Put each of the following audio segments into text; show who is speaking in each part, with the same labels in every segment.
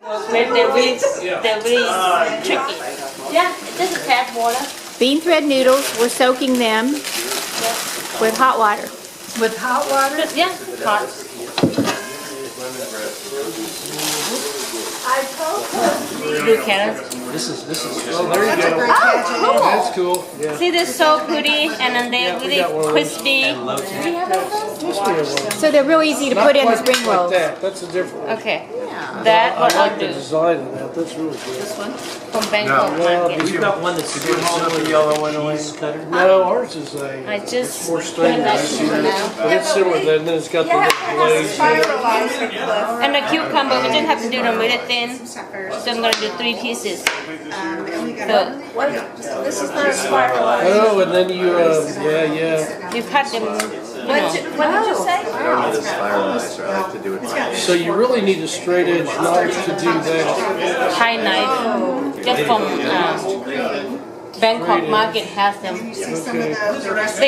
Speaker 1: They're really tricky. Yeah, this is tap water.
Speaker 2: Bean thread noodles, we're soaking them with hot water.
Speaker 3: With hot water?
Speaker 1: Yeah, hot.
Speaker 3: I told her.
Speaker 1: Do carrots.
Speaker 4: This is. Oh, there you go.
Speaker 1: Oh, cool.
Speaker 4: That's cool. Yeah.
Speaker 1: See, they're so pretty, and then they're really crispy.
Speaker 2: So they're real easy to put in the spring
Speaker 4: Like
Speaker 2: rolls.
Speaker 4: that. That's a different one.
Speaker 1: Okay, that what
Speaker 4: I like
Speaker 1: I'll
Speaker 4: the
Speaker 1: do
Speaker 4: design of that. That's really good.
Speaker 3: This one?
Speaker 1: from Bangkok Market.
Speaker 4: We've
Speaker 5: got one that's the yellow one cutter.
Speaker 4: No, ours is a.
Speaker 1: I just
Speaker 4: more stainless. But it's similar. Then it's got the glaze.
Speaker 1: and the cucumber. We just have to do them really thin. So I'm gonna do 3 pieces. So
Speaker 3: This is not spiralized.
Speaker 4: Oh, and then you, yeah.
Speaker 1: you cut them.
Speaker 3: What did you say?
Speaker 5: I like to do it.
Speaker 4: So you really need a straight edge knife to do that.
Speaker 1: Thai knife, just from Bangkok Market has them.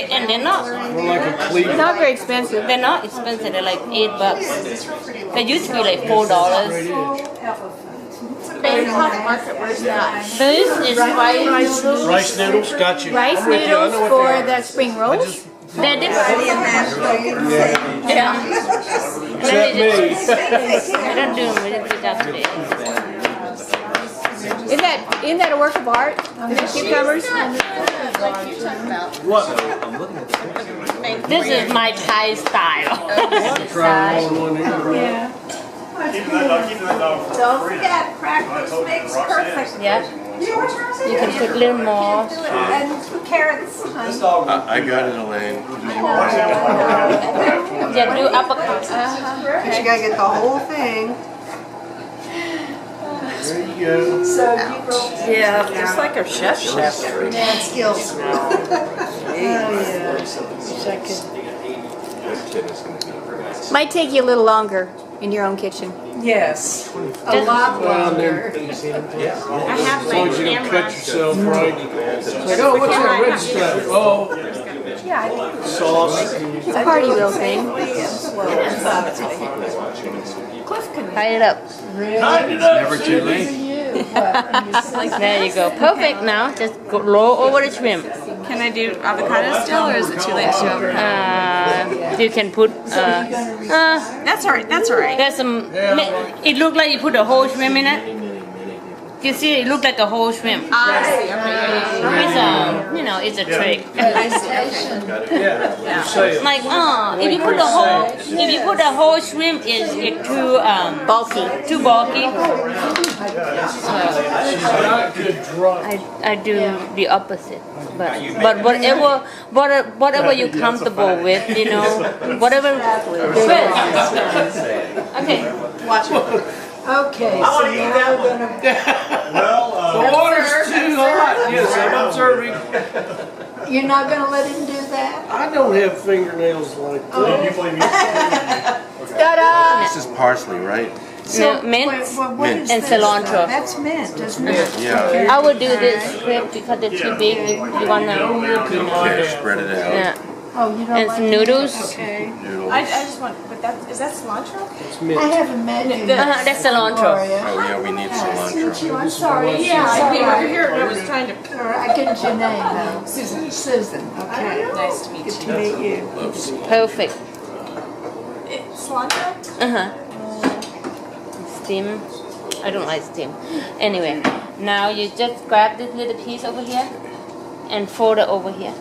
Speaker 1: And they're not.
Speaker 4: More like a cleaver.
Speaker 2: They're not very expensive.
Speaker 1: They're not expensive. They're like $8. They used to be like $4.
Speaker 3: Bangkok Market, where's that?
Speaker 1: This is rice noodles.
Speaker 4: Rice noodles, got you.
Speaker 2: Rice
Speaker 4: I'm with you. I
Speaker 2: noodles
Speaker 4: know what
Speaker 2: for
Speaker 4: they are.
Speaker 2: the spring rolls.
Speaker 1: They're different. Yeah.
Speaker 4: Except me.
Speaker 1: I don't do them with that today.
Speaker 2: Isn't that a work of art? The cucumbers?
Speaker 4: What?
Speaker 1: This is my Thai style.
Speaker 4: Try one here.
Speaker 2: Yeah.
Speaker 3: Don't forget, practice makes perfect.
Speaker 1: Yeah. You can put a little more.
Speaker 3: And carrots.
Speaker 5: I got it, Elaine.
Speaker 1: Yeah, do uppercut.
Speaker 6: But you gotta get the whole thing.
Speaker 4: There you go.
Speaker 3: So yeah, just like a chef.
Speaker 6: Mad skills.
Speaker 2: Might take you a little longer in your own kitchen.
Speaker 3: Yes, a lot longer.
Speaker 1: I have
Speaker 4: As long as you don't cut yourself right. Like, oh, what's that red stuff? Oh, sauce.
Speaker 2: It's a party little thing.
Speaker 1: Tie it up.
Speaker 5: Never too late.
Speaker 1: There you go. Perfect now. Just go roll over the shrimp.
Speaker 7: Can I do avocado still, or is it too late to do avocado?
Speaker 1: You can put.
Speaker 7: That's alright, that's alright.
Speaker 1: There's some. It looks like you put a whole shrimp in it. You see, it looks like a whole shrimp.
Speaker 7: I see, okay.
Speaker 1: It's a, it's a trick.
Speaker 7: I see, okay.
Speaker 4: Yeah, you say it.
Speaker 1: Like, if you put the whole shrimp, it's too bulky. Too bulky.
Speaker 4: Not good drop.
Speaker 1: I do the opposite. But whatever you're comfortable with, whatever fits. Okay.
Speaker 7: Watch it.
Speaker 6: Okay, so now we're gonna.
Speaker 4: The water's too hot. Yes, I'm observing.
Speaker 6: You're not gonna let him do that?
Speaker 4: I don't have fingernails like that.
Speaker 2: Ta-da!
Speaker 5: This is parsley, right?
Speaker 1: No, mint
Speaker 6: What is
Speaker 1: and
Speaker 6: this?
Speaker 1: cilantro.
Speaker 6: That's mint, isn't it?
Speaker 5: Yeah.
Speaker 1: I would do this quick because they're too big. If you wanna,
Speaker 5: Okay, spread it out.
Speaker 1: yeah.
Speaker 6: Oh, you don't
Speaker 1: And
Speaker 6: like
Speaker 1: some noodles.
Speaker 6: Okay.
Speaker 5: Noodles.
Speaker 7: I just want, but is that cilantro?
Speaker 4: It's
Speaker 6: I
Speaker 4: mint.
Speaker 6: haven't met you.
Speaker 1: That's cilantro.
Speaker 6: Gloria.
Speaker 5: Oh yeah, we need cilantro.
Speaker 6: I'm sorry.
Speaker 7: Yeah, I came over here and I was trying to.
Speaker 6: I get your name though. Susan. Susan, okay.
Speaker 7: Nice to meet
Speaker 6: Good
Speaker 7: you.
Speaker 6: to meet you.
Speaker 1: Perfect.
Speaker 7: Cilantro?
Speaker 1: Steam. I don't like steam. Anyway, now you just grab this little piece over here and fold it over here.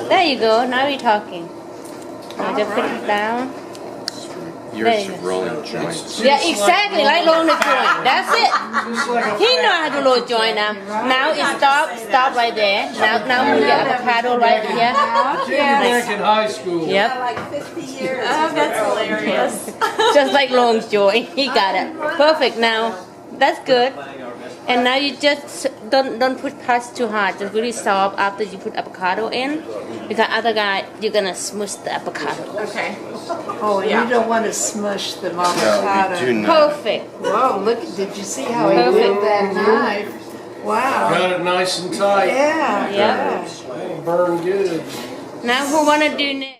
Speaker 1: There you go. Now you're talking. Now just put it down.
Speaker 5: Yours is rolling joints.
Speaker 1: Yeah, exactly. Like rolling the joint. That's it. He know how to roll joint now. Now it stop right there. Now move your avocado right here.
Speaker 4: Back in high school.
Speaker 1: Yep.
Speaker 6: Like 50 years.
Speaker 7: Oh, that's hilarious.
Speaker 1: Just like long joint. He got it. Perfect. Now that's good. And now you just don't put touch too hard. Just really soft after you put avocado in, because otherwise you're gonna smush the avocado.
Speaker 7: Okay.
Speaker 6: Oh, and you don't want to smush the avocado.
Speaker 5: No, we do not.
Speaker 1: Perfect.
Speaker 6: Whoa, look, did you see how he did that knife? Wow.
Speaker 4: Got it nice and tight.
Speaker 6: Yeah.
Speaker 1: Yep.
Speaker 4: Burn good.
Speaker 1: Now who wanna do next?